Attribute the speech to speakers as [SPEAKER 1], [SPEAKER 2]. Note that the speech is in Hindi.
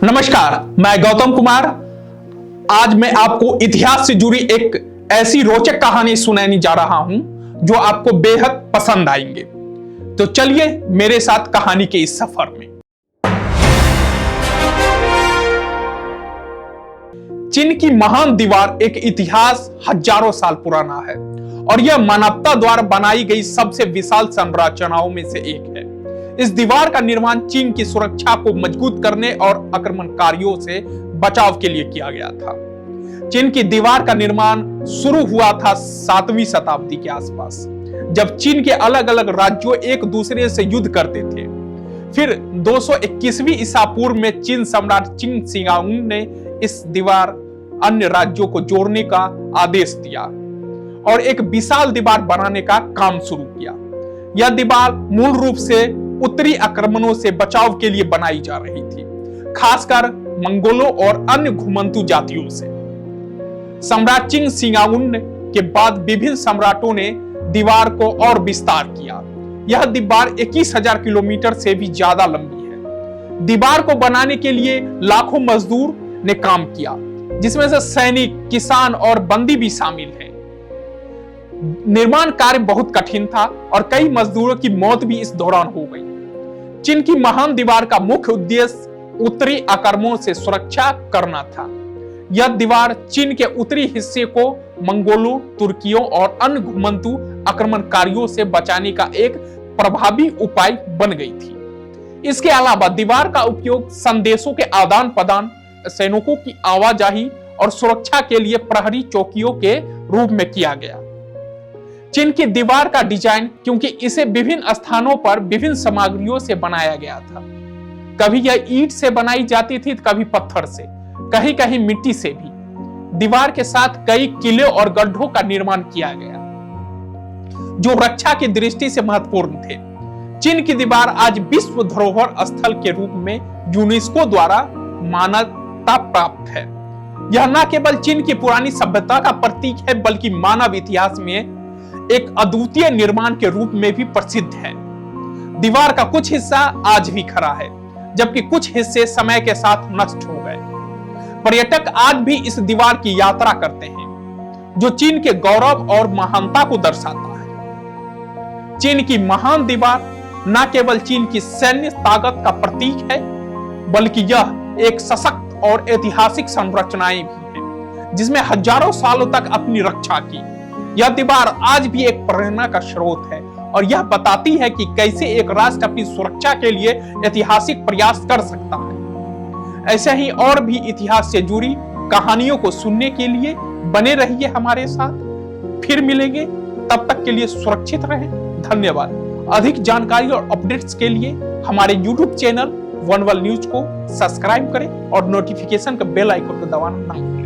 [SPEAKER 1] नमस्कार, मैं गौतम कुमार। आज मैं आपको इतिहास से जुड़ी एक ऐसी रोचक कहानी सुनाने जा रहा हूं जो आपको बेहद पसंद आएंगे। तो चलिए मेरे साथ कहानी के इस सफर में। चीन की महान दीवार एक इतिहास हजारों साल पुराना है और यह मानवता द्वारा बनाई गई सबसे विशाल संरचनाओं में से एक है। इस दीवार का निर्माण चीन की सुरक्षा को मजबूत करने और आक्रमणकारियों से बचाव के लिए किया गया था। चीन की दीवार का निर्माण शुरू हुआ था 7वीं शताब्दी के आसपास, जब चीन के अलग अलग राज्यों एक दूसरे से युद्ध करते थे। फिर 221वीं ईसा पूर्व में चीन सम्राट चिंग शिंगाउंग ने इस दीवार अन्य राज्यों को जोड़ने का आदेश दिया और एक विशाल दीवार बनाने का काम शुरू किया। यह दीवार मूल रूप से उत्तरी आक्रमणों से बचाव के लिए बनाई जा रही थी, खासकर मंगोलों और अन्य घुमंतू जातियों से। सम्राट चिंग शिंगाउंग के बाद विभिन्न सम्राटों ने दीवार को और विस्तार किया। यह दीवार 21,000 किलोमीटर से भी ज्यादा लंबी है। दीवार को बनाने के लिए लाखों मजदूर ने काम किया, जिसमें से सैनिक, किसान और बंदी भी शामिल हैं। निर्माण कार्य बहुत कठिन था और कई मजदूरों की मौत भी इस दौरान हो गई। चीन की महान दीवार का मुख्य उद्देश्य उत्तरी आक्रमणों से सुरक्षा करना था। यह दीवार चीन के उत्तरी हिस्से को मंगोलों, तुर्कियों और अन्य घुमंतू आक्रमणकारियों से बचाने का एक प्रभावी उपाय बन गई थी। इसके अलावा दीवार का उपयोग संदेशों के आदान प्रदान, सैनिकों की आवाजाही और सुरक्षा के लिए प्रहरी चौकियों के रूप में किया गया। चीन की दीवार का डिजाइन, क्योंकि इसे विभिन्न स्थानों पर विभिन्न सामग्रियों से बनाया गया था, कभी यह ईंट से बनाई जाती थी, कभी पत्थर से, कहीं कहीं मिट्टी से भी। दीवार के साथ कई किले और गड्ढों का निर्माण किया गया, जो रक्षा की दृष्टि से महत्वपूर्ण थे। चीन की दीवार आज विश्व धरोहर स्थल के रूप में यूनेस्को द्वारा मान्यता प्राप्त है। यह न केवल चीन की पुरानी सभ्यता का प्रतीक है, बल्कि मानव इतिहास में एक अद्वितीय निर्माण के रूप में भी प्रसिद्ध है। दीवार का कुछ हिस्सा आज भी खड़ा है, जबकि कुछ हिस्से समय के साथ नष्ट हो गए। पर्यटक आज भी इस दीवार की यात्रा करते हैं, जो चीन के गौरव और महानता को दर्शाता है। चीन की महान दीवार न केवल चीन की सैन्य ताकत का प्रतीक है, बल्कि यह एक सशक्त और ऐतिहासिक संरचनाएं भी है, जिसमें हजारों सालों तक अपनी रक्षा की। यह दीवार आज भी एक प्रेरणा का स्रोत है और यह बताती है कि कैसे एक राष्ट्र अपनी सुरक्षा के लिए ऐतिहासिक प्रयास कर सकता है। ऐसे ही और भी इतिहास से जुड़ी कहानियों को सुनने के लिए बने रहिए हमारे साथ। फिर मिलेंगे, तब तक के लिए सुरक्षित रहें। धन्यवाद। अधिक जानकारी और अपडेट्स के लिए हमारे YouTube channel one world news को सब्सक्राइब करें और नोटिफिकेशन का बेल आइकन को दबाना ना भूलें।